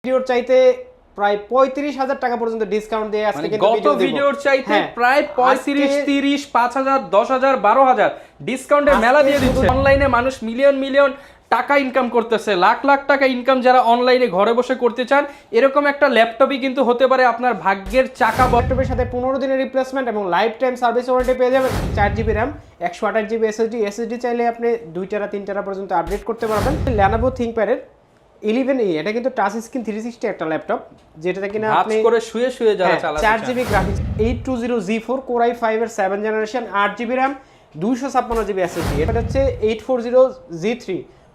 ভিডিওর চাইতে প্রায় ৩৫,০০০ টাকা পর্যন্ত ডিসকাউন্ট দিয়ে আজকে কিন্তু গত ভিডিওর চাইতে প্রায় ৩৫, ৩০, ৫,০০০, ১০,০০০, ১২,০০০ ডিসকাউন্টের মেলা দিয়ে দিচ্ছে। অনলাইনে মানুষ মিলিয়ন মিলিয়ন টাকা ইনকাম করতেছে, লাখ লাখ টাকা ইনকাম যারা অনলাইনে ঘরে বসে করতে চান, এরকম একটা ল্যাপটপই কিন্তু হতে পারে আপনার ভাগ্যের চাকা। ল্যাপটপের সাথে 15 দিনের রিপ্লেসমেন্ট এবং লাইফ টাইম সার্ভিস ওয়ারেন্টি পেয়ে যাবেন। 4GB র্যাম, 128GB এসএসডি চাইলে আপনি 2 টেরা 3 টেরা পর্যন্ত আপডেট করতে পারবেন। Lenovo ThinkPad এর 11E, এটা কিন্তু টাচ স্ক্রিন 360 একটা ল্যাপটপ, যেটা কিনা আপনি করে শুয়ে শুয়ে যারা চালাতে চান। 4GB graphics, 820G4 Core i5 এর 7th generation, 8GB RAM, 256GB SSD. এটা হচ্ছে 840G3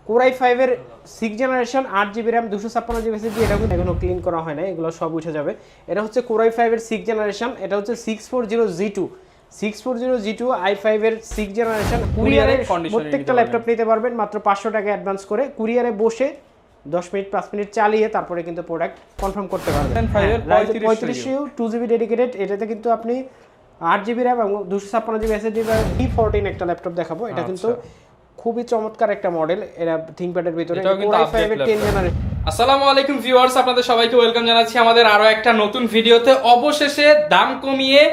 Core i5 এর 6th generation, 8GB RAM, 256GB SSD. এটা কিন্তু এখনো ক্লিন করা হয় না, এগুলো সব উঠে যাবে। এটা হচ্ছে Core i5 এর 6th জেনারেশন, এটা হচ্ছে 640G2 i5 এর 6th জেনারেশন। কুরিয়ারে প্রত্যেকটা ল্যাপটপ নিতে পারবেন মাত্র 500 টাকা অ্যাডভান্স করে। কুরিয়ারে বসে 10 মিনিট 5 মিনিট চালিয়ে তারপরে কিন্তু প্রোডাক্ট কনফার্ম করতে পারবেন। 35 2GB ডেডিকেটেড, এটাতে কিন্তু আপনি 8GB র্যাম এবং 256GB এসএসডি বা E14 একটা ল্যাপটপ দেখাবো। এটা কিন্তু খুবই চমৎকার একটা মডেল, এটা থিংকপ্যাডের ভিতরে i5 এর 10 জেনারেশন। আসসালামু আলাইকুম ভিউয়ার্স, আপনাদের সবাইকে ওয়েলকাম জানাচ্ছি আমাদের আরো একটা নতুন ভিডিওতে। অবশেষে দাম কমিয়ে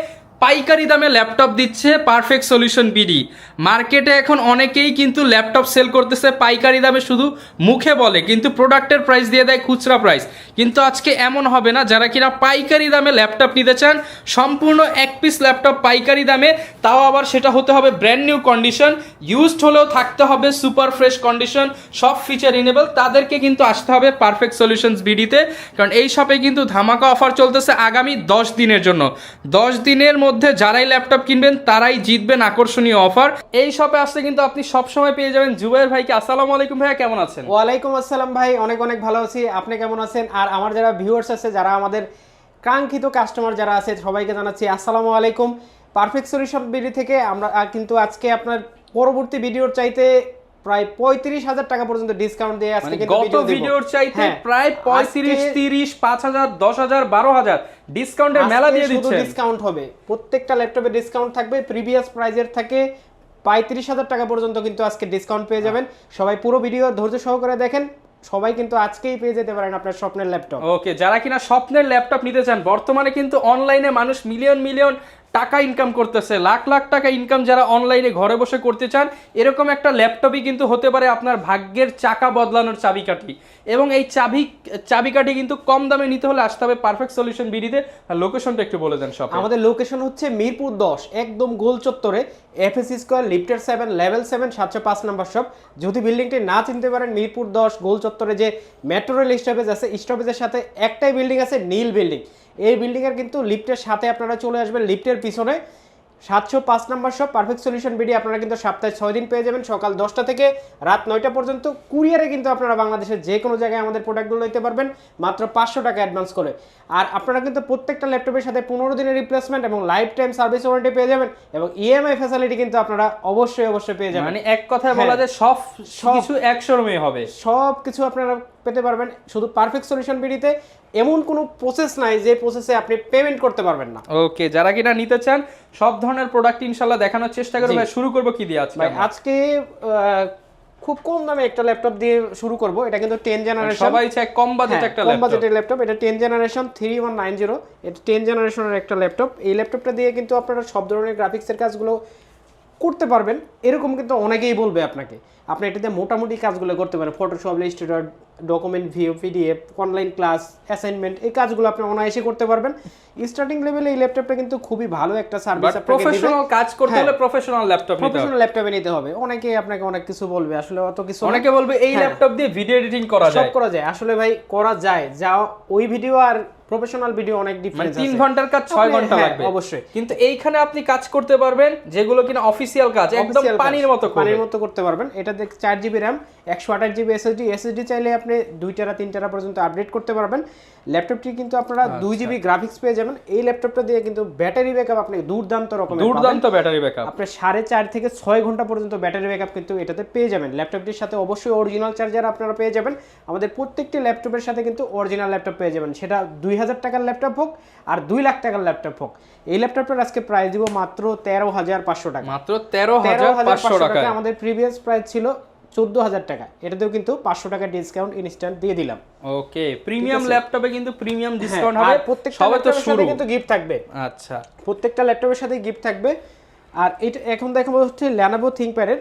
পাইকারি দামে ল্যাপটপ দিচ্ছে পারফেক্ট সলিউশন বিডি। মার্কেটে এখন অনেকেই কিন্তু ল্যাপটপ সেল করতেছে পাইকারি দামে, শুধু মুখে বলে কিন্তু প্রোডাক্টের প্রাইস দিয়ে দেয় খুচরা প্রাইস। কিন্তু আজকে এমন হবে না, যারা কিনা পাইকারি দামে ল্যাপটপ নিতে চান, সম্পূর্ণ এক পিস ল্যাপটপ পাইকারি দামে, তাও আবার সেটা হতে হবে ব্র্যান্ড নিউ কন্ডিশন, ইউজড হলেও থাকতে হবে সুপার ফ্রেশ কন্ডিশন, সব ফিচার ইনেবল, তাদেরকে কিন্তু আসতে হবে পারফেক্ট সলিউশনস বিডিতে। কারণ এই শপে কিন্তু ধামাকা অফার চলতেছে আগামী 10 দিনের জন্য। 10 দিনের মধ্যে যারাই ল্যাপটপ কিনবেন তারাই জিতবেন আকর্ষণীয় অফার। এই শপে আসলে কিন্তু আপনি সবসময় পেয়ে যাবেন জুবাইর ভাইকে। আসসালামু আলাইকুম ভাইয়া, কেমন আছেন? ওয়ালাইকুম আসসালাম ভাই, অনেক অনেক ভালো আছি। আপনি কেমন আছেন? আর আমার যারা ভিউয়ার্স আছে, যারা আমাদের কাঙ্ক্ষিত কাস্টমার যারা আছে, সবাইকে জানাচ্ছি আসসালামু আলাইকুম। পারফেক্ট সলিউশন বিডি থেকে আমরা কিন্তু আজকে আপনার পরবর্তী ভিডিওর চাইতে প্রায় 35,০০০ টাকা পর্যন্ত ডিসকাউন্ট দিয়ে আজকে কিন্তু গত ভিডিওর চাইতে প্রায় 35, 30, 5,000, 10,000, 12,000 ডিসকাউন্টের মেলা দিয়ে দিচ্ছে। ডিসকাউন্ট হবে, প্রত্যেকটা ল্যাপটপে ডিসকাউন্ট থাকবে। প্রিভিয়াস প্রাইজের থেকে 35,০০০ টাকা পর্যন্ত কিন্তু আজকে ডিসকাউন্ট পেয়ে যাবেন। সবাই পুরো ভিডিও ধৈর্য সহকারে দেখেন, সবাই কিন্তু আজকেই পেয়ে যেতে পারেন আপনার স্বপ্নের ল্যাপটপ। ওকে, যারা কিনা স্বপ্নের ল্যাপটপ নিতে চান, বর্তমানে কিন্তু অনলাইনে মানুষ মিলিয়ন মিলিয়ন টাকা ইনকাম করতেছে, লাখ লাখ টাকা ইনকাম যারা অনলাইনে ঘরে বসে করতে চান, এরকম একটা ল্যাপটপই কিন্তু হতে পারে আপনার ভাগ্যের চাকা বদলানোর চাবিকাঠি। এবং এই চাবিকাঠি কিন্তু কম দামে নিতে হলে আসতে হবে পারফেক্ট সলিউশন বিডিতে। আর লোকেশনটা একটু বলে দেন সব। আমাদের লোকেশন হচ্ছে মিরপুর 10, একদম গোল চত্বরে, এফএসসি স্কয়ার, লিফটের 7, লেভেল 7, 705 নাম্বার শপ। যদি বিল্ডিংটি না চিনতে পারেন, মিরপুর 10 গোল চত্বরে যে মেট্রো রেল স্টপেজ আছে, স্টপেজের সাথে একটাই বিল্ডিং আছে, নীল বিল্ডিং। এই বিল্ডিংয়ের কিন্তু লিফটের সাথে আপনারা চলে আসবেন, লিফটের পিছনে 705 number shop perfect solution BD. আপনারা কিন্তু সপ্তাহে 6 দিন পেয়ে যাবেন, সকাল 10টা থেকে রাত 9টা পর্যন্ত। কুরিয়ারে কিন্তু আপনারা বাংলাদেশের যে কোনো জায়গায় আমাদের প্রোডাক্টগুলো নিতে পারবেন মাত্র 500 টাকা অ্যাডভান্স করে। আর আপনারা কিন্তু প্রত্যেকটা ল্যাপটপের সাথে 15 দিনের রিপ্লেসমেন্ট এবং লাইফ টাইম সার্ভিস ওয়ারেন্টি পেয়ে যাবেন, এবং ইএমআই ফ্যাসিলিটি কিন্তু আপনারা অবশ্যই পেয়ে যাবেন। মানে এক কথায় বলা যায় সব কিছু এক শোরুমে হবে, সব কিছু আপনারা পেতে পারবেন শুধু পারফেক্ট সলিউশন বিডিতে। এমন কোনো প্রসেস নাই যে প্রসেসে আপনি পেমেন্ট করতে পারবেন না। ওকে, যারা কিনা নিতে চান সব ধরনের প্রোডাক্ট ইনশাআল্লাহ দেখানোর চেষ্টা করব। শুরু করব কি দিয়ে আজকে? আজকে খুব কম দামে একটা ল্যাপটপ দিয়ে শুরু করব। এটা কিন্তু 10 জেনারেশন, সবাই চায় কম বাজেট একটা ল্যাপটপ। কম বাজেটের ল্যাপটপ, এটা 10 জেনারেশন 3190। এটা 10 জেনারেশনের একটা ল্যাপটপ। এই ল্যাপটপটা দিয়ে কিন্তু আপনারা সব ধরনের গ্রাফিক্সের কাজগুলো করতে পারবেন। এরকম কিন্তু অনেকেই বলবে আপনাকে, আপনি এটাতে মোটামুটি কাজগুলো করতে পারেন, Photoshop, Illustrator, document view, PDF, online class, assignment, এই কাজগুলো আপনি অনায়াসে করতে পারবেন। স্টার্টিং লেভেলে এই ল্যাপটপটা কিন্তু খুবই ভালো একটা সার্ভিস। প্রফেশনাল কাজ করতে হলে প্রফেশনাল ল্যাপটপে নিতে হবে। অনেকে আপনাকে অনেক কিছু বলবে, আসলে অত কিছু। অনেকে বলবে এই ল্যাপটপ দিয়ে ভিডিও এডিটিং করা যায়, সব করা যায়। আসলে ভাই করা যায়, যা ওই ভিডিও আর প্রফেশনাল ভিডিও অনেক ডিফারেন্স আছে। 3 ঘন্টার কাজ 6 ঘন্টা লাগবে অবশ্যই। কিন্তু এইখানে আপনি কাজ করতে পারবেন যেগুলো কিনা অফিসিয়াল কাজ, একদম পানির মতো করতে পারবেন। এটাতে 4GB র্যাম, 128GB এসএসডি চাইলে আপনি 2 টেরা 3 টেরা পর্যন্ত আপডেট করতে পারবেন। ল্যাপটপটি কিন্তু আপনারা 2GB গ্রাফিক্স পেয়ে যাবেন। এই ল্যাপটপটা দিয়ে কিন্তু ব্যাটারি ব্যাকআপ আপনি দুর্দান্ত ব্যাটারি ব্যাকআপ, আপনি 4.5 থেকে 6 ঘন্টা পর্যন্ত ব্যাটারি ব্যাকআপ কিন্তু এটাতে পেয়ে যাবেন। ল্যাপটপটির সাথে অবশ্যই অরিজিনাল চার্জার আপনারা পেয়ে যাবেন। আমাদের প্রত্যেকটি ল্যাপটপের সাথে কিন্তু অরিজিনাল ল্যাপটপ পেয়ে যাবেন, সেটা 2000 টাকার ল্যাপটপ হোক আর 2 লাখ টাকার ল্যাপটপ হোক। এই ল্যাপটপটার আজকে প্রাইস দিব মাত্র 13,500 টাকা। মাত্র 13,500 টাকা। আমাদের প্রিভিয়াস প্রাইস ছিল 14,000 টাকা, এটাতেও কিন্তু 500 টাকা ডিসকাউন্ট ইনস্ট্যান্ট দিয়ে দিলাম। ওকে, প্রিমিয়াম ল্যাপটপে কিন্তু প্রিমিয়াম ডিসকাউন্ট হ্যাঁ, হবে, আর প্রত্যেকটা সবে তো ল্যাপটপের শুরু। সাথে কিন্তু গিফট থাকবে। আচ্ছা, প্রত্যেকটা ল্যাপটপের সাথে গিফট থাকবে। আর এটা এখন দেখাবো হচ্ছে Lenovo ThinkPad এর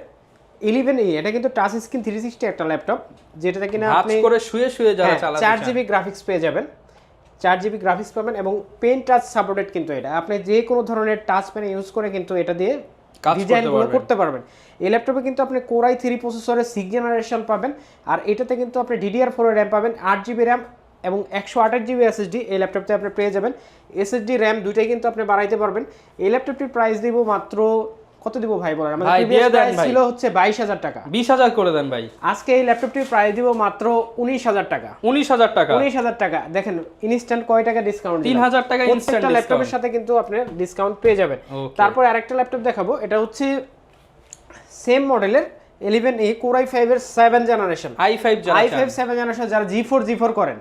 11E, এটা কিন্তু টাচ স্ক্রিন 360 একটা ল্যাপটপ, যেটাতে কিনা ভাঁজ আপনি করে শুয়ে শুয়ে যারা চালাতে 4 চান। জিবি গ্রাফিক্স পেয়ে যাবেন, 4 জিবি গ্রাফিক্স পাবেন এবং পেন টাচ সাপোর্টেড। কিন্তু এটা আপনি যে কোনো ধরনের টাচ পেন ইউজ করে কিন্তু এটা দিয়ে কাজ করতে ডিজাইনগুলো পারবেন। করতে পারবেন। এই ল্যাপটপে কিন্তু আপনি Core i3 প্রসেসরের 6 জেনারেশন পাবেন, আর এটাতে কিন্তু আপনি DDR4 এর র্যাম পাবেন, 8 জিবি র্যাম এবং 128 জিবি এসএসডি এই ল্যাপটপতে আপনি পেয়ে যাবেন। এসএসডি র্যাম দুইটাই কিন্তু আপনি বাড়াইতে পারবেন। এই ল্যাপটপটির প্রাইস দিব মাত্র, কত দিব ভাই বলেন? আমাদের ভাই, প্রিভিয়াস দিয়ে দেন প্রাইস ভাই। ছিল হচ্ছে 22,000 টাকা, 20,000 করে দেন ভাই। আজকে এই ল্যাপটপটির প্রাইস দিব মাত্র 19,000 টাকা। 19,000 টাকা, 19,000 টাকা। দেখেন ইনস্ট্যান্ট কয় টাকা ডিসকাউন্ট? 3,000 টাকা ইনস্ট্যান্ট প্রত্যেকটা ল্যাপটপের ডিসকাউন্ট। সাথে কিন্তু আপনি ডিসকাউন্ট পেয়ে যাবেন। Okay. তারপর আরেকটা ল্যাপটপ দেখাবো, এটা হচ্ছে সেম মডেলের 11E Core i5 এর 7 জেনারেশন, i5 যারা i5 7 জেনারেশন যারা G4 করেন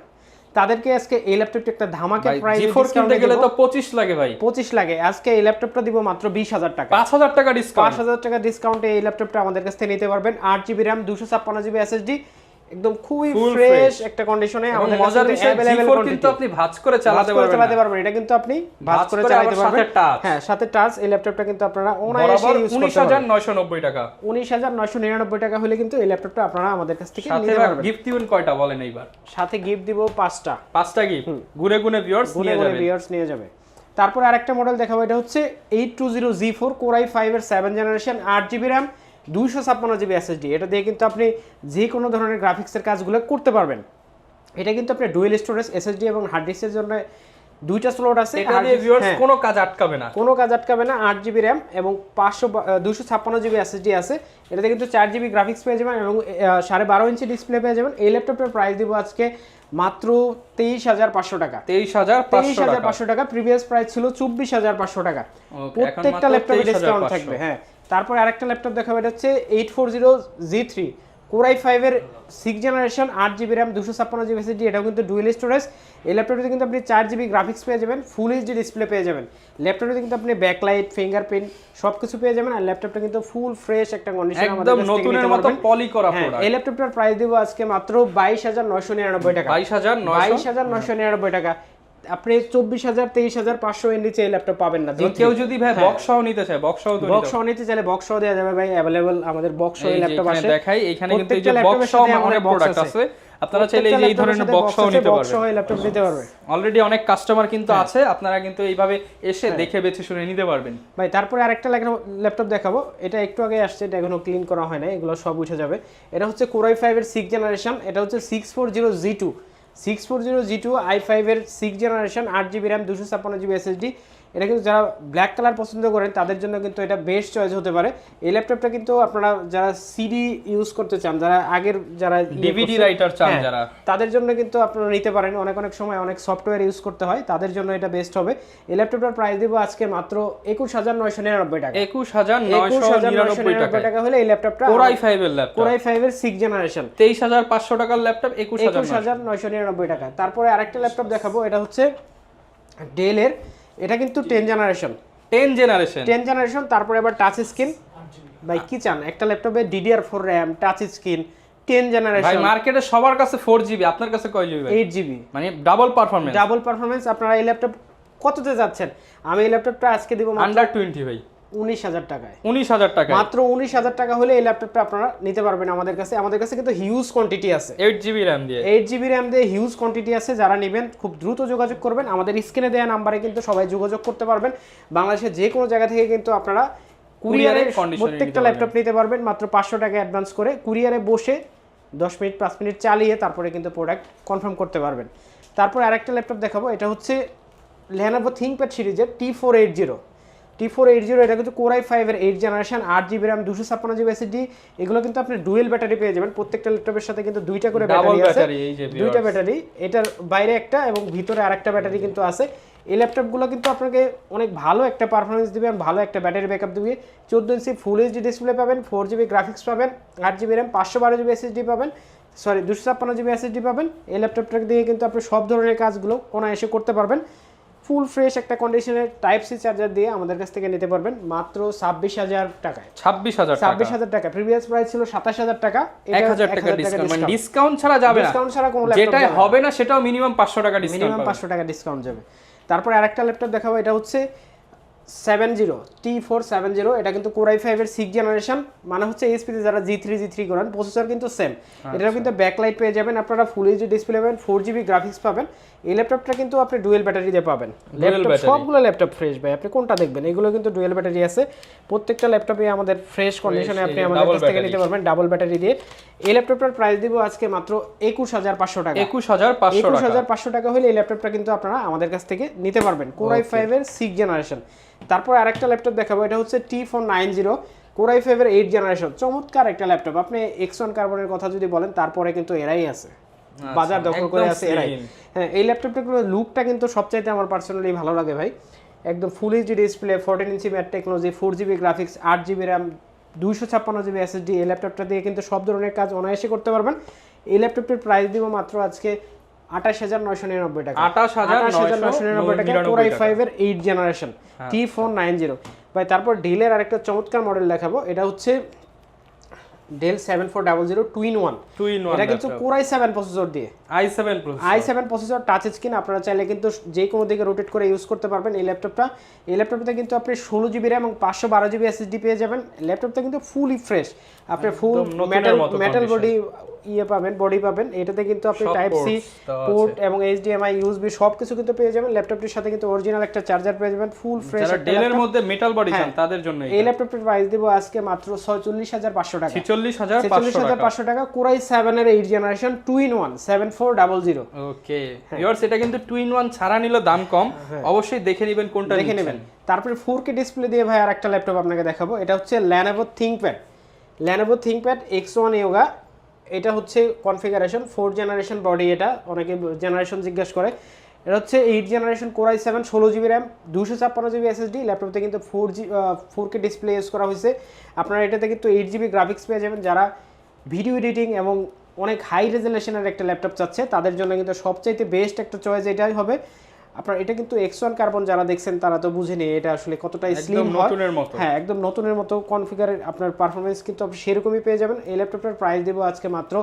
তাদেরকে আজকে এই ল্যাপটপটি একটা ধামাকা ভাই, প্রাইস G4 কিনতে গেলে তো 25 লাগে ভাই। 25 লাগে, আজকে এই ল্যাপটপটা দিব মাত্র 20,000 টাকা। 5,000 টাকা ডিসকাউন্ট। 5,000 টাকা ডিসকাউন্টে এই ল্যাপটপটা আমাদের কাছ থেকে নিতে পারবেন। 8 জিবি র্যাম, 256 জিবি এসএসডি, একদম খুবই Full ফ্রেশ fresh একটা কন্ডিশনে এবং আমাদের মজার কাছে বিষয় অ্যাভেলেবল G4 কিন্তু আপনি ভাঁজ করে চালাতে পারবেন। এটা কিন্তু আপনি ভাঁজ ভাঁজ করে করে চালাতে আবার সাথে পারবেন। touch। হ্যাঁ, সাথে টাচ। এই ল্যাপটপটা কিন্তু আপনারা অনায়াসে বরাবর ইউজ করতে পারবেন। 19,990 টাকা। 19,999 টাকা হলে কিন্তু এই ল্যাপটপটা আপনারা আমাদের কাছ থেকে সাথে নিতে পারবেন। গিফট দিবেন কয়টা বলেন এইবার? সাথে গিফট দিব 5টা। 5টা গিফট গুনে গুনে ভিউয়ার্স গুনে নিয়ে গুনে যাবেন। ভিউয়ার্স নিয়ে যাবে। তারপর আরেকটা মডেল দেখাবো, এটা হচ্ছে 820 G4 Core i5 এর 7 generation, 8 GB RAM, 256 GB SSD. এটা দিয়ে কিন্তু আপনি যে কোনো ধরনের গ্রাফিক্সের কাজগুলো করতে পারবেন। এটা কিন্তু আপনি ডুয়েল স্টোরেজ এসএসডি এবং হার্ড ডিস্কের জন্য দুইটা স্লট আছে। এটা দিয়ে ভিউয়ার্স কোনো কাজ আটকাবে না, কোনো কাজ আটকাবে না। 8 জিবি র্যাম এবং 256 জিবি এসএসডি আছে। এটাতে কিন্তু 4 জিবি গ্রাফিক্স পেয়ে যাবেন এবং 12.5 ইঞ্চি ডিসপ্লে পেয়ে যাবেন। এই ল্যাপটপের প্রাইস দিব আজকে মাত্র 23,500 টাকা। 23,500 টাকা। প্রিভিয়াস প্রাইস ছিল 24,500 টাকা। ওকে, এখন প্রত্যেকটা মাত্র ল্যাপটপে ডিসকাউন্ট 23,500 থাকবে। হ্যাঁ, তারপর আরেকটা ল্যাপটপ দেখাবো, এটা হচ্ছে 840 G3 Core i5 এর 6 generation, 8 GB RAM, 256 GB SSD. এটাও কিন্তু ডুয়েল স্টোরেজ। এই ল্যাপটপটিতে কিন্তু আপনি 4 জিবি গ্রাফিক্স পেয়ে যাবেন, ফুল এইচডি ডিসপ্লে পেয়ে যাবেন। ল্যাপটপটিতে কিন্তু আপনি ব্যাকলাইট, ফিঙ্গারপ্রিন্ট সবকিছু পেয়ে যাবেন। আর ল্যাপটপটা কিন্তু ফুল ফ্রেশ একটা কন্ডিশনে আমাদের একদম কাছ থেকে নতুনের নিতে মতো পারবেন। পলি করা হ্যাঁ, প্রোডাক্ট। এই ল্যাপটপটার প্রাইস দেব আজকে মাত্র 22,999 টাকা। 22,999 টাকা। আপনি 24,000 23,500 এর নিচে এই ল্যাপটপ পাবেন না। কেউ যদি ভাই বক্স সহ নিতে চায়, বক্স সহ তো বক্স সহ নিতে চাইলে বক্স সহ দেওয়া যাবে ভাই, अवेलेबल আমাদের বক্স সহ এই ল্যাপটপ আছে। দেখাই এখানে কিন্তু এই যে বক্স সহ অনেক প্রোডাক্ট আছে, আপনারা চাইলে এই ধরনের বক্স সহ নিতে বক্স সহ পারবেন। এই ল্যাপটপ নিতে পারবেন। অলরেডি অনেক কাস্টমার কিন্তু আছে, আপনারা কিন্তু এইভাবে এসে দেখে বেছে শুনে নিতে পারবেন। ভাই তারপরে আরেকটা ল্যাপটপ দেখাবো, এটা একটু আগে আসছে, এটা এখনো ক্লিন করা হয় না, এগুলো সব উঠে যাবে। এটা হচ্ছে Core i5 এর 6 জেনারেশন, এটা হচ্ছে 640 G2 i5 এর 6 generation, 8 GB RAM, 256 GB SSD. এটা কিন্তু যারা ব্ল্যাক কালার পছন্দ করেন তাদের জন্য কিন্তু এটা বেস্ট চয়েস হতে পারে। এই ল্যাপটপটা কিন্তু আপনারা যারা সিডি ইউজ করতে চান, যারা আগের যারা ডিভিডি রাইটার চান যারা, তাদের জন্য কিন্তু আপনারা নিতে পারেন। অনেক সময় অনেক সফটওয়্যার ইউজ করতে হয়, তাদের জন্য এটা বেস্ট হবে। এই ল্যাপটপটার প্রাইস দিব আজকে মাত্র 21,999 টাকা। 21,999 টাকা হলে এই ল্যাপটপটা Core i5 এর ল্যাপটপ, Core i5 এর 6 জেনারেশন, 23,500 টাকার ল্যাপটপ 21,999 টাকা। তারপরে আরেকটা ল্যাপটপ দেখাবো, এটা হচ্ছে ডেল এর, এটা কিন্তু 10 জেনারেশন। তারপরে আবার টাচ স্ক্রিন। ভাই কি চান, একটা ল্যাপটপে DDR4 RAM, touch screen, 10 generation. ভাই মার্কেটে সবার কাছে 4GB, আপনার কাছে কয় জিবি? 8GB, মানে ডাবল পারফরম্যান্স। আপনারা এই ল্যাপটপ কততে যাচ্ছেন? আমি এই ল্যাপটপটা আজকে দিব মাত্র আন্ডার 20 ভাই, 19,000 টাকায়। 19,000 টাকা, মাত্র 19,000 টাকা হলে এই ল্যাপটপটা আপনারা নিতে পারবেন আমাদের কাছে। আমাদের কাছে কিন্তু হিউজ কোয়ান্টিটি আছে, 8GB র্যাম দিয়ে, 8GB র্যাম দিয়ে হিউজ কোয়ান্টিটি আছে। যারা নেবেন খুব দ্রুত যোগাযোগ করবেন, আমাদের স্ক্রিনে দেওয়া নাম্বারে কিন্তু সবাই যোগাযোগ করতে পারবেন। বাংলাদেশের যে কোনো জায়গা থেকে কিন্তু আপনারা কুরিয়ারে প্রত্যেকটা ল্যাপটপ নিতে পারবেন মাত্র 500 টাকা অ্যাডভান্স করে। কুরিয়ারে বসে 10 মিনিট 5 মিনিট চালিয়ে তারপরে কিন্তু প্রোডাক্ট কনফার্ম করতে পারবেন। তারপর আরেকটা ল্যাপটপ দেখাবো, এটা হচ্ছে Lenovo ThinkPad সিরিজের T480। এটা কিন্তু Core i5 এর 8 generation, 8 GB RAM, 256 GB SSD. এগুলো কিন্তু আপনি ডুয়েল ব্যাটারি পেয়ে যাবেন। প্রত্যেকটা ল্যাপটপের সাথে কিন্তু দুইটা করে ব্যাটারি আছে, দুইটা ব্যাটারি, এটার বাইরে একটা এবং ভিতরে আরেকটা ব্যাটারি কিন্তু আছে। এই ল্যাপটপগুলো কিন্তু আপনাকে অনেক ভালো একটা পারফরমেন্স দিবে, ভালো একটা ব্যাটারি ব্যাকআপ দিবে। 14 ইঞ্চি ফুল এইচডি ডিসপ্লে পাবেন, 4 জিবি গ্রাফিক্স পাবেন, 8 জিবি র্যাম, 512 জিবি এসএসডি পাবেন, 256 জিবি এসএসডি পাবেন। এই ল্যাপটপটা দিয়ে কিন্তু আপনি সব ধরনের কাজগুলো অনায়াসে করতে পারবেন। ফুল ফ্রেশ একটা কন্ডিশনের টাইপ সি চার্জার দিয়ে আমাদের কাছ থেকে নিতে পারবেন মাত্র 26,000 টাকায়। 26,000 টাকা। 26,000 টাকা। প্রিভিয়াস প্রাইস ছিল 27,000 টাকা। 1,000 টাকা ডিসকাউন্ট, মানে ডিসকাউন্ট ছাড়া যাবে না। ডিসকাউন্ট ছাড়া কোনো ল্যাপটপ যেটাই হবে না সেটাও মিনিমাম 500 টাকা ডিসকাউন্ট, মিনিমাম 500 টাকা ডিসকাউন্ট যাবে। তারপর আরেকটা ল্যাপটপ দেখাবো, এটা হচ্ছে T470। এটা কিন্তু Core i5 এর 6th জেনারেশন, মানে হচ্ছে এইচপি তে যারা G3 করেন, প্রসেসর কিন্তু সেম। এটাও কিন্তু ব্যাকলাইট পেয়ে যাবেন আপনারা, ফুল এইচডি ডিসপ্লে পাবেন, 4GB গ্রাফিক্স পাবেন। এই ল্যাপটপটা কিন্তু আপনি ডুয়েল ব্যাটারি দিয়ে পাবেন। ল্যাপটপ সবগুলো ল্যাপটপ ফ্রেশ ভাই, আপনি কোনটা দেখবেন? এগুলো কিন্তু ডুয়েল ব্যাটারি আছে প্রত্যেকটা ল্যাপটপে, আমাদের ফ্রেশ কন্ডিশনে আপনি আমাদের কাছ থেকে নিতে পারবেন ডাবল ব্যাটারি দিয়ে। এই ল্যাপটপটার প্রাইস দিব আজকে মাত্র 21,500 টাকা। 21,500 টাকা হলে এই ল্যাপটপটা কিন্তু আপনারা আমাদের কাছ থেকে নিতে পারবেন, Core i5 এর 6th জেনারেশন। তারপর আরেকটা ল্যাপটপ দেখাবো, এটা হচ্ছে T490, Core i5 এর 8th জেনারেশন। চমৎকার একটা ল্যাপটপ। আপনি X1 কার্বনের কথা যদি বলেন, তারপরে কিন্তু এরাই আছে, বাজার দখল করে আছে এরাই। হ্যাঁ, এই ল্যাপটপটার লুকটা কিন্তু সবচাইতে আমার পার্সোনালি ভালো লাগে ভাই। একদম ফুল এইচডি ডিসপ্লে, 14 ইঞ্চি mat technology, 4GB graphics, 8GB RAM, 256GB SSD। এই ল্যাপটপটা দিয়ে কিন্তু সব ধরনের কাজ অনায়াসে করতে পারবেন। এই ল্যাপটপটির প্রাইস দিব মাত্র আজকে 28,999 টাকা। 28,999 টাকা, Core i5 এর 8th জেনারেশন T490 ভাই। তারপর ডেলের আরেকটা চমৎকার মডেল দেখাবো, এটা হচ্ছে ডেল 7400 2-in-1। এটা কিন্তু Core i7 প্রসেসর দিয়ে, i7 প্রসেসর, টাচ স্ক্রিন। আপনারা চাইলে কিন্তু যে কোনো দিকে রোটেট করে ইউজ করতে পারবেন এই ল্যাপটপটা কিন্তু আপনি 16GB র্যাম এবং 512GB SSD পেয়ে যাবেন। ল্যাপটপটা কিন্তু ফুলি ফ্রেশ, আপনি ফুল মেটাল বডি বডি পাবেন। এটাতে কিন্তু আপনি টাইপ সি পোর্ট এবং HDMI USB সবকিছু কিন্তু পেয়ে যাবেন। ল্যাপটপটির সাথে কিন্তু অরিজিনাল একটা চার্জার পেয়ে যাবেন, ফুল ফ্রেশ। যারা ডেলের মধ্যে মেটাল বডি চান তাদের জন্য এই ল্যাপটপটির প্রাইস দিব আজকে মাত্র 46,500 টাকা। 46,500 টাকা। Core i7 এর 8th generation 2-in-1 7400। Okay viewers, এটা কিন্তু 2-in-1 ছাড়া নিলে দাম কম, অবশ্যই দেখে নেবেন কোনটা দেখে নেবেন। তারপরে 4K ডিসপ্লে দিয়ে ভাই আরেকটা ল্যাপটপ আপনাকে দেখাবো, এটা হচ্ছে Lenovo ThinkPad X1 Yoga। এটা হচ্ছে কনফিগারেশন 4th জেনারেশন বডি, এটা অনেকে জেনারেশন জিজ্ঞাসা করে। এটা হচ্ছে 8th generation Core i7, 16GB RAM, 256GB SSD। ল্যাপটপতে কিন্তু 4K ডিসপ্লে ইউজ করা হয়েছে। আপনারা এটাতে কিন্তু 8GB গ্রাফিক্স পেয়ে যাবেন। যারা ভিডিও এডিটিং এবং অনেক হাই রেজোলিউশনের একটা ল্যাপটপ চাচ্ছে তাদের জন্য কিন্তু সবচাইতে বেস্ট একটা চয়েস এটাই হবে। আপনার এটা কিন্তু X1 কার্বন যারা দেখছেন তারা তো বুঝেনি এটা আসলে কতটা স্লিম হয়। হ্যাঁ, একদম নতুনের মতো কনফিগার, আপনার পারফরমেন্স কিন্তু আপনি সেরকমই পেয়ে যাবেন। এই ল্যাপটপটার প্রাইস দেবো আজকে মাত্র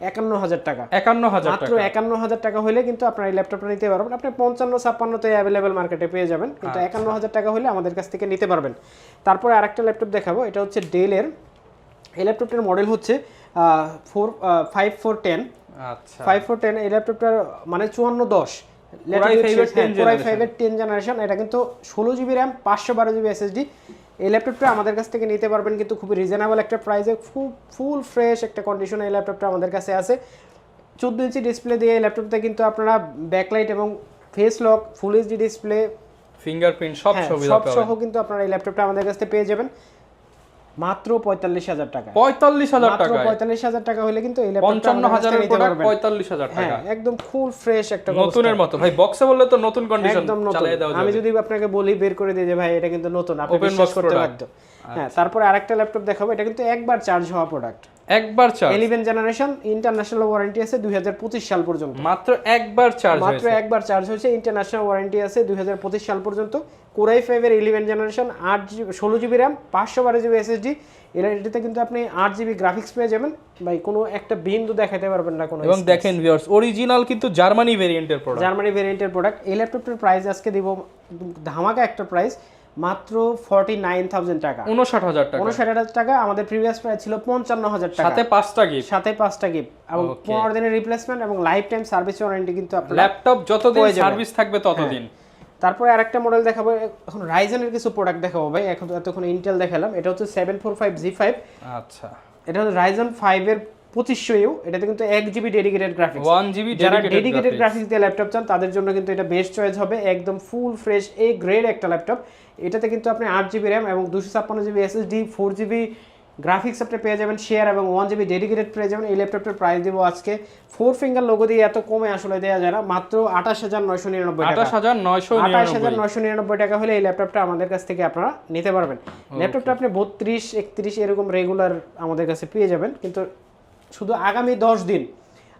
51,000 টাকা। 51,000 টাকা হলে কিন্তু আপনার এই ল্যাপটপটা নিতে পারবেন। আপনি 55-56 তে অ্যাভেলেবেল মার্কেটে পেয়ে যাবেন, কিন্তু 51,000 টাকা হলে আমাদের কাছ থেকে নিতে পারবেন। তারপরে আরেকটা ল্যাপটপ দেখাবো, এটা হচ্ছে ডেলের। এই ল্যাপটপটার মডেল হচ্ছে 5410। আচ্ছা, 5410। এই ল্যাপটপটার মানে 5410 Core i5 এর 10th জেনারেশন। এটা কিন্তু 16GB র্যাম, 512GB SSD। এই ল্যাপটপটা আমাদের কাছ থেকে নিতে পারবেন কিন্তু খুব রিজনেবল একটা প্রাইসে, ফুল ফ্রেশ একটা কন্ডিশনে এই ল্যাপটপটা আমাদের কাছে আছে। 14 ইঞ্চি ডিসপ্লে দিয়ে এই ল্যাপটপটা কিন্তু আপনারা ব্যাকলাইট এবং face lock, full HD display, fingerprint সব সহ কিন্তু আপনারা এই ল্যাপটপটা আমাদের কাছ থেকে পেয়ে যাবেন মাত্র 45,000 টাকা। 45,000 টাকা হলে কিন্তু এই ল্যাপটপটা 55,000 এর প্রোডাক্ট 45,000 টাকা। একদম ফুল ফ্রেশ একটা নতুনের মতো ভাই। বক্সে বললে তো নতুন কন্ডিশন চালিয়ে দাও। আমি যদি আপনাকে বলি বের করে দিয়ে যে ভাই এটা কিন্তু নতুন, আপনি বিশ্বাস করতে পারতো। হ্যাঁ, তারপর আরেকটা ল্যাপটপ দেখাবো, এটা কিন্তু একবার চার্জ হওয়া প্রোডাক্ট, একবার চার্জ। 11 জেনারেশন, ইন্টারন্যাশনাল ওয়ারেন্টি আছে 2025 সাল পর্যন্ত। মাত্র একবার চার্জ হয়েছে, ইন্টারন্যাশনাল ওয়ারেন্টি আছে 2025 সাল পর্যন্ত। Core i5 এর 11 generation, 16GB RAM, 512GB SSD। এটাতে কিন্তু আপনি 8GB গ্রাফিক্স পেয়ে যাবেন ভাই, কোনো একটা বিন্দু দেখাতে পারবেন না কোনো। এবং দেখেন ভিউয়ার্স, অরিজিনাল কিন্তু জার্মানি ভেরিয়েন্টের প্রোডাক্ট। এই ল্যাপটপটার প্রাইস আজকে দিব ধামাকা একটা প্রাইস, মাত্র 49,000 টাকা। 59,000 টাকা। আমাদের প্রিভিয়াস প্রাইস ছিল 55,000 টাকা, সাথে 5টা গিফট এবং 15 দিনের রিপ্লেসমেন্ট এবং লাইফ টাইম সার্ভিস ওয়ারেন্টি কিন্তু আপনার ল্যাপটপ যতদিন সার্ভিস থাকবে ততদিন। তারপরে আরেকটা মডেল দেখাবো, এখন রাইজেনের কিছু প্রোডাক্ট দেখাবো ভাই। এতক্ষণ ইন্টেল দেখালাম, এটা হচ্ছে 745G5। আচ্ছা, এটা হচ্ছে Ryzen 5 এর 2500U। এটাতে কিন্তু 1GB dedicated graphics, 1GB dedicated graphics দিয়ে ল্যাপটপ চান তাদের জন্য কিন্তু এটা বেস্ট চয়েস হবে। একদম ফুল ফ্রেশ গ্রেড একটা ল্যাপটপ। এটাতে কিন্তু আপনি 8GB র্যাম এবং 256GB SSD, 4GB গ্রাফিক্স আপনি পেয়ে যাবেন শেয়ার, এবং 1GB ডেডিকেটেড পেয়ে যাবেন। এই ল্যাপটপটার প্রাইস দিব আজকে 4 ফিঙ্গার লোগো দিয়ে এত কমে আসলে দেওয়া যায় না, মাত্র 28,999 টাকা। 28,999 টাকা হলে এই ল্যাপটপটা আমাদের কাছ থেকে আপনারা নিতে পারবেন। ল্যাপটপটা আপনি 32, 31 এরকম রেগুলার আমাদের কাছে পেয়ে যাবেন, কিন্তু শুধু আগামী 10 দিন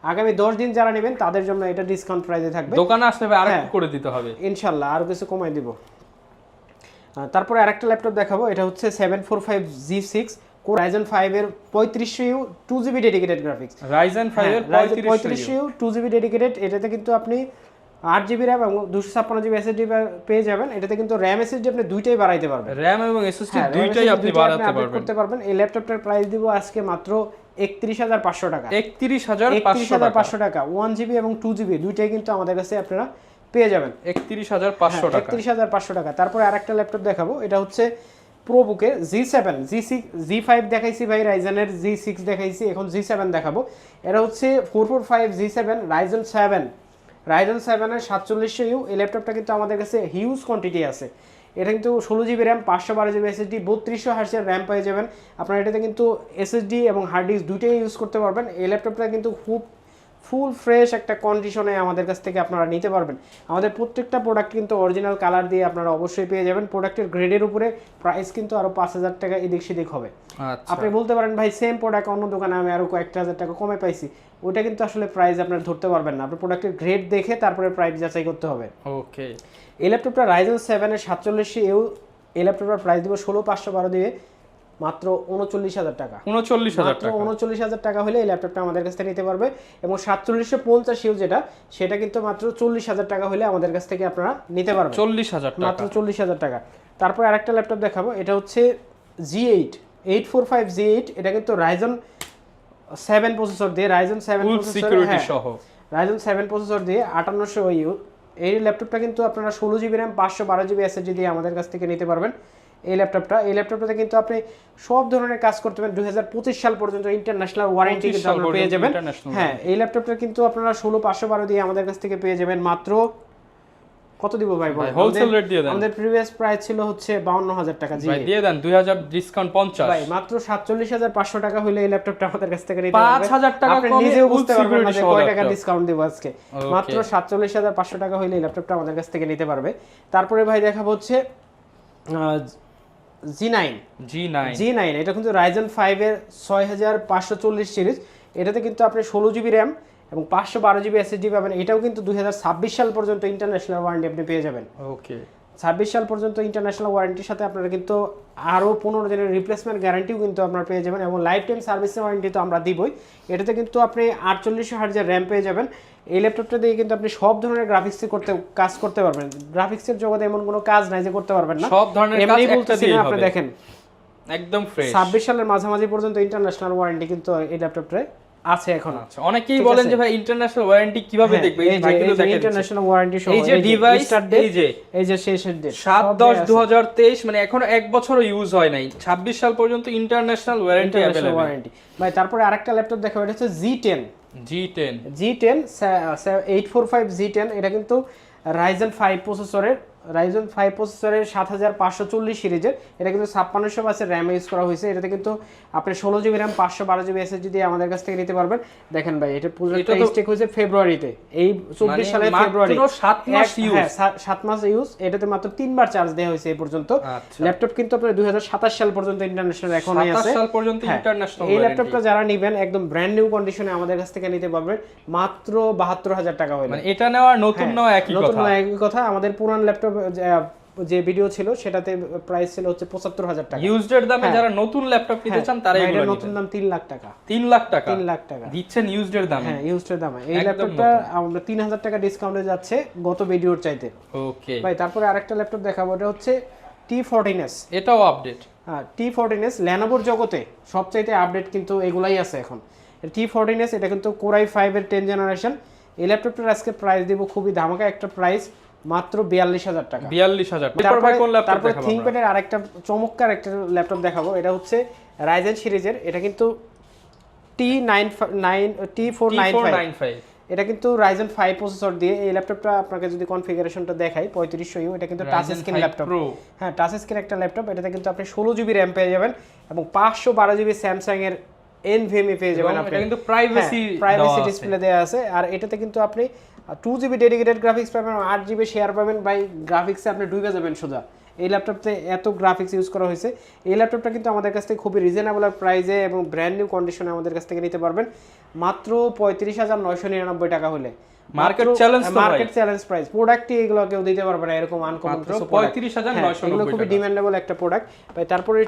আগামী 10 দিন যারা নেবেন তাদের জন্য এটা ডিসকাউন্ট প্রাইসে থাকবে। দোকানে আসলে ভাই আরেকটু করে দিতে হবে ইনশাআল্লাহ, আরো কিছু কমাই দিব। তারপরে আরেকটা ল্যাপটপ দেখাবো, এটা হচ্ছে 745G6 Ryzen 5 এর 3500U 2GB dedicated graphics. Ryzen 5 এর 3500U 2GB ডেডিকেটেড, এটাতে কিন্তু আপনি 8GB RAM এবং 256GB SSD পেয়ে যাবেন। এটাতে কিন্তু RAM SSD আপনি দুইটাই বাড়াইতে পারবেন, RAM এবং SSD দুইটাই আপনি বাড়াতে করতে পারবেন। এই ল্যাপটপটার প্রাইস দিব আজকে মাত্র 31500 টাকা। 31500 টাকা 1GB এবং 2GB দুইটাই কিন্তু আমাদের কাছে আপনারা পেয়ে যাবেন 31500 টাকা। 31500 টাকা। তারপরে আরেকটা ল্যাপটপ দেখাবো, এটা হচ্ছে প্রোবুকের G7, G6, G5 দেখাইছি ভাই, রাইজেনের G6 দেখাইছি, এখন G7 দেখাবো। এটা হচ্ছে 445G7 Ryzen 7 এর 4700U। এই ল্যাপটপটা কিন্তু আমাদের কাছে হিউজ কোয়ান্টিটি আছে। এটা কিন্তু 16GB RAM 512GB SSD 3200 হার্টজের RAM পেয়ে যাবেন। আপনারা এটাতে কিন্তু SSD এবং হার্ড ডিস্ক দুইটাই ইউজ করতে পারবেন। এই ল্যাপটপটা কিন্তু খুব ফুল ফ্রেশ একটা কন্ডিশনে আমাদের কাছ থেকে আপনারা নিতে পারবেন। আমাদের প্রত্যেকটা প্রোডাক্ট কিন্তু অরিজিনাল কালার দিয়ে আপনারা অবশ্যই পেয়ে যাবেন। প্রোডাক্টের গ্রেডের উপরে প্রাইস কিন্তু আরো 5000 টাকা এদিক সেদিক হবে। আপনি বলতে পারেন ভাই সেম প্রোডাক্ট অন্য দোকানে আমি আরো কয়েকটা হাজার টাকা কমে পাইছি, ওইটা কিন্তু আসলে প্রাইস আপনারা ধরতে পারবেন না। আপনার প্রোডাক্টের গ্রেড দেখে তারপরে প্রাইস যাচাই করতে হবে। ওকে, এই ল্যাপটপটা Ryzen 7 এর 4700U, এই ল্যাপটপটার প্রাইস দিব 16512 দিয়ে মাত্র 39000 টাকা। 39000 টাকা হলে এই ল্যাপটপটা আমাদের কাছ থেকে নিতে পারবে। এবং 4750U যেটা, সেটা কিন্তু মাত্র 40000 টাকা হলে আমাদের কাছ থেকে আপনারা নিতে পারবেন। 40000 টাকা, মাত্র 40000 টাকা। তারপর আরেকটা ল্যাপটপ দেখাবো, এটা হচ্ছে G8 845G8। এটা কিন্তু Ryzen 7 প্রসেসর দিয়ে, Ryzen 7 প্রসেসর সহ, Ryzen 7 প্রসেসর দিয়ে 5800U। এই ল্যাপটপটা কিন্তু আপনারা 16GB RAM 512GB SSD দিয়ে আমাদের কাছ থেকে নিতে পারবেন। এই ল্যাপটপটাতে কিন্তু আপনি সব ধরনের কাজ করতে পারবেন। 2025 সাল পর্যন্ত ইন্টারন্যাশনাল ওয়ারেন্টি কিন্তু আপনারা পেয়ে যাবেন। হ্যাঁ, এই ল্যাপটপটা কিন্তু আপনারা 16512 দিয়ে আমাদের কাছ থেকে পেয়ে যাবেন মাত্র কত দিব ভাই? হোলসেল রেট দিয়ে দেন। আমাদের প্রিভিয়াস প্রাইস ছিল হচ্ছে 52000 টাকা। জি ভাই দিয়ে দেন 2000 ডিসকাউন্ট 50 ভাই, মাত্র 47500 টাকা হইলে এই ল্যাপটপটা আমাদের কাছ থেকে নিতে পারবেন। 5000 টাকা আপনি কমে নিজেও বুঝতে পারবেন না যে কয় টাকা ল্যাপটপ। ডিসকাউন্ট দেব আজকে। মাত্র 47500 টাকা হইলে এই ল্যাপটপটা আমাদের কাছ থেকে নিতে পারবে। তারপরে ভাই দেখাবো হচ্ছে G9। এটা কিন্তু Ryzen 5 এর 6540 সিরিজ। এটাতে কিন্তু আপনি 16GB RAM এবং 512GB SSD পাবেন। এটাও কিন্তু 2026 সাল পর্যন্ত ইন্টারন্যাশনাল ওয়ারেন্টি আপনি পেয়ে যাবেন। ওকে, 26 সাল পর্যন্ত ইন্টারন্যাশনাল ওয়ারেন্টির সাথে আপনারা কিন্তু আরও 15 দিনের রিপ্লেসমেন্ট গ্যারান্টিও কিন্তু আপনারা পেয়ে যাবেন। এবং লাইফ টাইম সার্ভিস ওয়ারেন্টি তো আমরা দিবই। এটাতে কিন্তু আপনি 4800 হার্টজের RAM পেয়ে যাবেন। এই ল্যাপটপটা দিয়ে কিন্তু আপনি সব ধরনের কাজ করতে পারবেন। গ্রাফিক্সের জগতে এমন কোনো কাজ নাই যে করতে পারবেন না, সব ধরনের কাজ একটা দিয়েই হবে। আপনি দেখেন একদম ফ্রেশ। 26 সালের মাঝামাঝি পর্যন্ত ইন্টারন্যাশনাল ওয়ারেন্টি কিন্তু এই ল্যাপটপটায় আছে এখন। আচ্ছা, অনেকেই বলেন যে ভাই ইন্টারন্যাশনাল ওয়ারেন্টি কিভাবে দেখবে? এই যে ইন্টারন্যাশনাল ওয়ারেন্টি সহ এই যে ডিভাইস, এই যে শেষের ডেট 7/10/2023, মানে এখনো এক বছরও ইউজ হয় নাই। 26 সাল পর্যন্ত ইন্টারন্যাশনাল ওয়ারেন্টি अवेलेबल। ভাই তারপরে আরেকটা ল্যাপটপ দেখাবো, এটা হচ্ছে G10 845G10। এটা কিন্তু Ryzen 5 প্রসেসরের 7540 সিরিজের। এটা কিন্তু 5600 বাসের RAM ইউজ করা হয়েছে। এটাতে কিন্তু আপনি 16GB RAM 512GB SSD দিয়ে আমাদের কাছ থেকে নিতে পারবেন। দেখেন ভাই, এটা প্রজেক্টটা স্টেক হয়েছে ফেব্রুয়ারিতে, এই 24 সালের ফেব্রুয়ারি, মাত্র 7 মাস ইউজ। হ্যাঁ, 7 মাস ইউজ। এটাতে মাত্র 3 বার চার্জ দেওয়া হয়েছে এই পর্যন্ত। ল্যাপটপ কিন্তু আপনার 2027 সাল পর্যন্ত ইন্টারন্যাশনাল এখনই আছে। 27 সাল পর্যন্ত ইন্টারন্যাশনাল। এই ল্যাপটপটা যারা নেবেন একদম ব্র্যান্ড নিউ কন্ডিশনে আমাদের কাছ থেকে নিতে পারবেন মাত্র 72000 টাকা হইলে। মানে এটা নেওয়ার নতুন নেওয়া একই কথা। আমাদের পুরান ল্যাপটপ যে ভিডিও ছিল সেটাতে প্রাইস ছিল হচ্ছে 75000 টাকা। ইউজড এর দামে যারা নতুন ল্যাপটপ নিতে চান তারা এগুলো নতুন দাম 3 লাখ টাকা। 3 লাখ টাকা দিচ্ছেন ইউজড এর দামে। হ্যাঁ, ইউজড এর দামে এই ল্যাপটপটা আমরা 3000 টাকা ডিসকাউন্টে যাচ্ছে গত ভিডিওর চাইতে। ওকে ভাই, তারপরে আরেকটা ল্যাপটপ দেখাবো, এটা হচ্ছে T14s। এটাও আপডেট। হ্যাঁ, T14s লেনোভোর জগতে সবচাইতে আপডেট কিন্তু এগুলাই আছে এখন। T14s এটা কিন্তু Core i5 এর 10 জেনারেশন। এই ল্যাপটপটার আজকে প্রাইস দেব খুবই ধামাকা একটা প্রাইস, মাত্র 42000 টাকা। 42000। তারপর থিংকপ্যাডের আরেকটা চমৎকার একটা ল্যাপটপ দেখাবো, এটা হচ্ছে Ryzen সিরিজের। এটা কিন্তু T495। এটা কিন্তু Ryzen 5 প্রসেসর দিয়ে। এই ল্যাপটপটা আপনাকে যদি কনফিগারেশনটা দেখাই 3500U, এটা কিন্তু টাচ স্ক্রিন ল্যাপটপ। হ্যাঁ, টাচ স্ক্রিন একটা ল্যাপটপ। এটাতে কিন্তু আপনি 16GB RAM পেয়ে যাবেন এবং 512GB স্যামসাং এর NVMe পেয়ে যাবেন। আপনি কিন্তু প্রাইভেসি ডিসপ্লে দেওয়া আছে। আর এটাতে কিন্তু আপনি 2GB ডেডিকেটেড গ্রাফিক্স পাবেন, 8GB শেয়ার পাবেন। বাই গ্রাফিক্সে আপনি ডুবে যাবেন সোজা। এই ল্যাপটপতে এত গ্রাফিক্স ইউজ করা হয়েছে। এই ল্যাপটপটা কিন্তু আমাদের কাছ থেকে খুবই রিজনেবল প্রাইসে এবং ব্র্যান্ড নিউ কন্ডিশনে আমাদের কাছ থেকে নিতে পারবেন মাত্র 35,999 টাকা হলে। মার্কেট চ্যালেঞ্জ প্রাইস, প্রোডাক্টই এগুলো কেউ দিতে পারবে না এরকম আনকমন। 35,999 এগুলো খুবই ডিমান্ডেবল একটা প্রোডাক্ট ভাই। তারপরে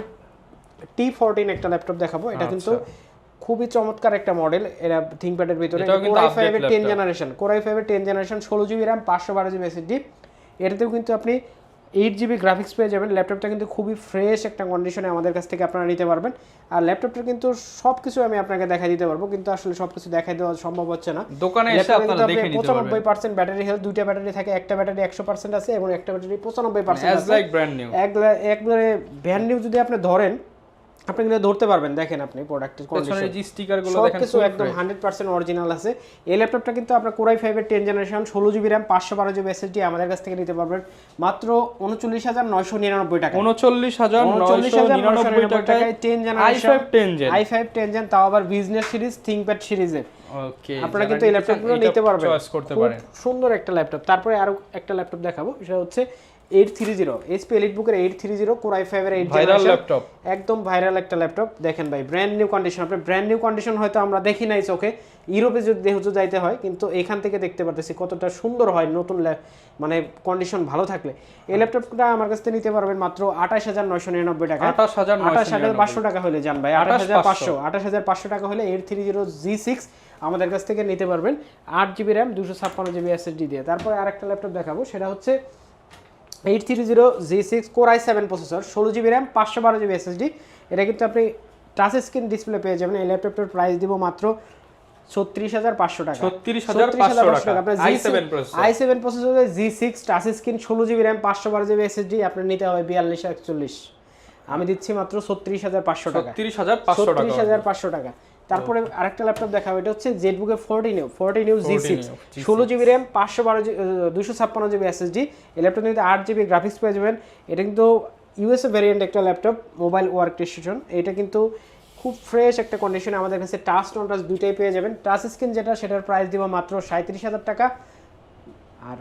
T14 একটা ল্যাপটপ দেখাবো, এটা কিন্তু খুবই চমৎকার একটা মডেল। এরা থিংকপ্যাডের ভিতরে Core i5 এর 10 জেনারেশন, Core i5 এর 10 generation 16GB RAM 512GB SSD। এটাতেও কিন্তু আপনি 8GB গ্রাফিক্স পেয়ে যাবেন। ল্যাপটপটা কিন্তু খুবই ফ্রেশ একটা কন্ডিশনে আমাদের কাছ থেকে আপনারা নিতে পারবেন। আর ল্যাপটপটা কিন্তু সবকিছু আমি আপনাকে দেখাই দিতে পারবো, কিন্তু আসলে সবকিছু দেখাই দেওয়া সম্ভব হচ্ছে না। দোকানে এসে আপনারা দেখে নিতে পারবেন। 95% ব্যাটারি হেলথ, দুইটা ব্যাটারি থাকে, একটা ব্যাটারি 100% আছে এবং একটা ব্যাটারি 95% অ্যাজ আছে। লাইক ব্র্যান্ড নিউ, একবারে ব্র্যান্ড নিউ যদি আপনি ধরেন, আপনি কিন্তু ধরতে পারবেন। দেখেন আপনি প্রোডাক্টের কন্ডিশন, পেছনের যে স্টিকারগুলো দেখেন সবকিছু একদম 100% অরিজিনাল আছে। এই ল্যাপটপটা কিন্তু আপনার Core i5 এর 10 generation 16GB RAM 512GB SSD আমাদের কাছ থেকে নিতে পারবেন মাত্র 39,999 টাকা। 39,999 টাকায় 10 জেনারেশন i5 10 জেন, তাও আবার বিজনেস সিরিজ থিংকপ্যাড সিরিজের। ওকে, আপনারা কিন্তু এই ল্যাপটপগুলো নিতে পারবেন, চয়েস করতে পারেন। সুন্দর একটা ল্যাপটপ। তারপরে আরো একটা ল্যাপটপ দেখাবো, সেটা হচ্ছে 830 HP EliteBook এর 830 Core i5 এর 8 ভাইরাল ল্যাপটপ, একদম ভাইরাল একটা ল্যাপটপ। দেখেন ভাই, ব্র্যান্ড নিউ কন্ডিশন। আপনি ব্র্যান্ড নিউ কন্ডিশন হয়তো আমরা দেখি নাই চোখে, ইউরোপে যদি যাইতে হয়, কিন্তু এখান থেকে দেখতে পারতেছি কতটা সুন্দর হয় নতুন মানে কন্ডিশন ভালো থাকলে। এই ল্যাপটপটা আমার কাছ থেকে নিতে পারবেন মাত্র 28,999 টাকা। 28,500 টাকা হলে যান ভাই, 28,500 টাকা হলে 830G6 আমাদের কাছ থেকে নিতে পারবেন 8GB RAM 256GB SSD দিয়ে। তারপরে আরেকটা ল্যাপটপ দেখাবো, সেটা হচ্ছে 830G6 Core i7 processor 16GB RAM 512GB SSD। এটা কিন্তু আপনি টাচ স্ক্রিন ডিসপ্লে পেয়ে যাবেন। এই ল্যাপটপটার প্রাইস দিব মাত্র 36,500 টাকা। 36,500 টাকা। আপনার i7 processor G6 touch screen 16GB RAM 512GB SSD আপনার নিতে হবে 4241। আমি দিচ্ছি মাত্র 36,500 টাকা। 36,500 টাকা। তারপরে আরেকটা ল্যাপটপ দেখাবো, এটা হচ্ছে ZBook এর 40 new G6 16GB RAM 256GB SSD। এই ল্যাপটপ নিতে 8GB গ্রাফিক্স পেয়ে যাবেন। এটা কিন্তু ইউএসএ ভ্যারিয়েন্ট একটা ল্যাপটপ, মোবাইল ওয়ার্ক স্টেশন। এটা কিন্তু খুব ফ্রেশ একটা কন্ডিশনে আমাদের কাছে টাচ নন টাচ দুইটাই পেয়ে যাবেন। টাচ স্ক্রিন যেটা, সেটার প্রাইস দিব মাত্র 37,000 টাকা। আর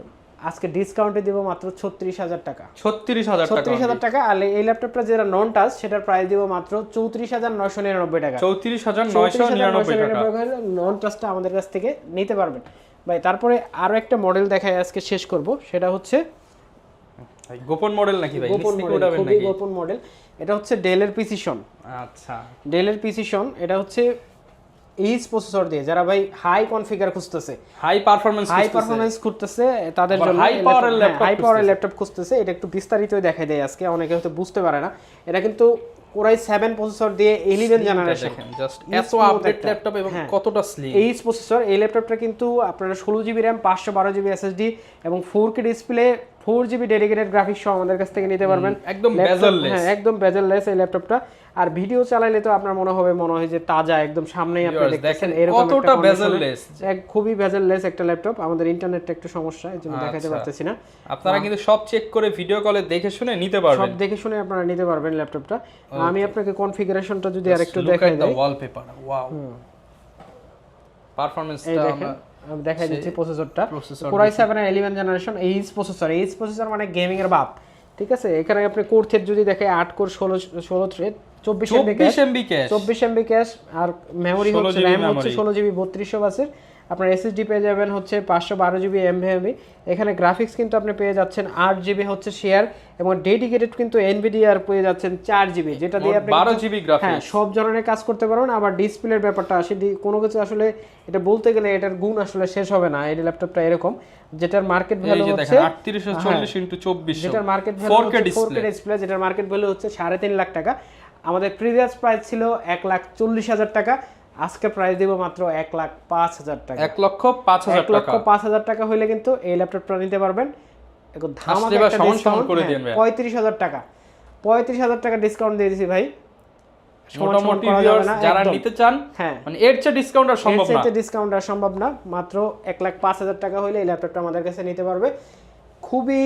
আজকে ডিসকাউন্টে দিব মাত্র 36,000 টাকা। 36,000 টাকা। আর এই ল্যাপটপটা যেটা নন টাচ, সেটার প্রাইস দিব মাত্র 34,999 টাকা। 34,999 টাকা নন টাচটা আমাদের কাছ থেকে নিতে পারবেন ভাই। তারপরে আরো একটা মডেল দেখাই আজকে শেষ করব, সেটা হচ্ছে গোপন মডেল নাকি ভাই? খুবই গোপন মডেল। এটা হচ্ছে ডেলের প্রিসিশন। আচ্ছা, ডেলের প্রিসিশন, এটা হচ্ছে এইচ প্রসেসর দিয়ে যারা ভাই হাই কনফিগার খুঁজতেছে, হাই পারফরম্যান্স খুঁজতেছে, তাদের জন্য হাই পাওয়ারের ল্যাপটপ খুঁজতেছে। এটা একটু বিস্তারিত দেখাই দেয় আজকে, অনেকে হয়তো বুঝতে পারে না। এটা কিন্তু Core i7 প্রসেসর দিয়ে 11 জেনারেশন, দেখেন জাস্ট এত আপডেট ল্যাপটপ এবং কতটা স্লিম। এইচ প্রসেসর, এই ল্যাপটপটা কিন্তু আপনারা 16GB RAM 512GB SSD এবং 4K display 4GB dedicated graphics সহ আমাদের কাছ থেকে নিতে পারবেন একদম বেজেললেস। হ্যাঁ, একদম বেজেললেস এই ল্যাপটপটা। আর ভিডিও চালাইলে তো আপনার মনে হয় যে তাজা, একদম সামনেই আপনি দেখতেছেন এরকম কতটা বেজেললেস, খুবই বেজেললেস একটা ল্যাপটপ। আমাদের ইন্টারনেটটা একটু সমস্যা, এজন্য দেখাতে পারতেছি না। আপনারা কিন্তু সব চেক করে ভিডিও কলে দেখে শুনে নিতে পারবেন, সব দেখে শুনে আপনারা নিতে পারবেন ল্যাপটপটা। আমি আপনাকে কনফিগারেশনটা যদি আরেকটু দেখাই দেই, ওয়ালপেপার ওয়াও, পারফরম্যান্সটা আমি দেখাই দিচ্ছি প্রসেসরটা। Core i7 এর 11 জেনারেশন এইচ প্রসেসর মানে গেমিং এর বাপ, ঠিক আছে। এখানে আপনি কোর থ্রেড যদি দেখে 8 কোর 16 থ্রেড 24 MB ক্যাশ আর মেমরি হচ্ছে RAM হচ্ছে 16GB 3200 বাসের। আপনার এসএসডি পেয়ে যাবেন হচ্ছে 512GB NVMe। এখানে গ্রাফিক্স কিন্তু আপনি পেয়ে যাচ্ছেন 8GB হচ্ছে শেয়ার এবং ডেডিকেটেড কিন্তু এনভিডিআর পেয়ে যাচ্ছেন 4GB, যেটা দিয়ে আপনি 12GB গ্রাফিক্স, হ্যাঁ, সব ধরনের কাজ করতে পারবেন। আবার ডিসপ্লের ব্যাপারটা আসে, কোনো কিছু আসলে এটা বলতে গেলে এটার গুণ আসলে শেষ হবে না। এই ল্যাপটপটা এরকম, যেটার মার্কেট ভ্যালু হচ্ছে 3840x2400, যেটার মার্কেট ভ্যালু 4K ডিসপ্লে, যেটার মার্কেট ভ্যালু হচ্ছে 3.5 লাখ টাকা। আমাদের প্রিভিয়াস প্রাইস ছিল 1,40,000 টাকা, আজকে প্রাইস দেব মাত্র 1,05,000 টাকা। 1,05,000 টাকা হলে কিন্তু এই ল্যাপটপটা নিতে পারবেন। একদম ধামাকা একটা ডিসকাউন্ট করে দেন ভাই, 35,000 টাকা। 35,000 টাকা ডিসকাউন্ট দিয়ে দিয়েছি ভাই। মোটামুটি ভিউয়ার্স যারা নিতে চান, হ্যাঁ, মানে এর চেয়ে ডিসকাউন্ট আর সম্ভব না, ডিসকাউন্ট আর সম্ভব না। মাত্র 1,05,000 টাকা হলে এই ল্যাপটপটা আমাদের কাছে নিতে পারবে। খুবই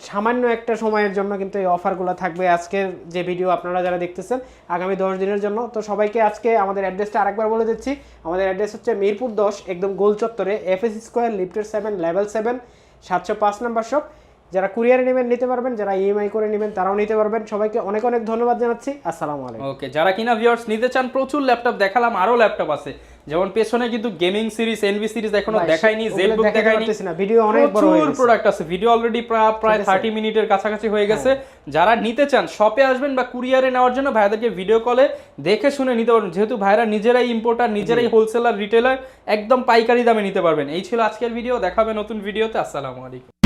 সামান্য একটা সময়ের জন্য কিন্তু এই অফারগুলো থাকবে। আজকের যে ভিডিও আপনারা যারা দেখতেছেন আগামী 10 দিনের জন্য। তো সবাইকে আজকে আমাদের অ্যাড্রেসটা আরেকবার বলে দিচ্ছি। আমাদের অ্যাড্রেস হচ্ছে মিরপুর 10 একদম গোল চত্বরে, FS স্কয়ার লিফটের 7 লেভেল 7 705 নাম্বার শপ। যারা কুরিয়ারে নেবেন নিতে পারবেন, যারা ইএমআই করে নেবেন তারাও নিতে পারবেন। সবাইকে অনেক অনেক ধন্যবাদ জানাচ্ছি। আসসালামু আলাইকুম। ওকে, যারা কিনা ভিউয়ার্স নিতে চান, প্রচুর ল্যাপটপ দেখালাম, আরো ল্যাপটপ আছে, যেমন পেছনে কিন্তু গেমিং সিরিজ, এনভি সিরিজ এখনো দেখাইনি, জেটবুক দেখাইনি, ভিডিও অনেক বড় হয়ে গেছে, প্রোডাক্ট আছে, ভিডিও অলরেডি প্রায় 30 মিনিটের কাছাকাছি হয়ে গেছে। যারা নিতে চান শপে আসবেন বা কুরিয়ারে নেওয়ার জন্য ভাইয়াদেরকে ভিডিও কলে দেখে শুনে নিতে পারবেন, যেহেতু ভাইরা নিজেরাই ইম্পোর্টার, নিজেরাই হোলসেলার, রিটেলার, একদম পাইকারি দামে নিতে পারবেন। এই ছিল আজকের ভিডিও, দেখাবে নতুন ভিডিওতে। আসসালামু আলাইকুম।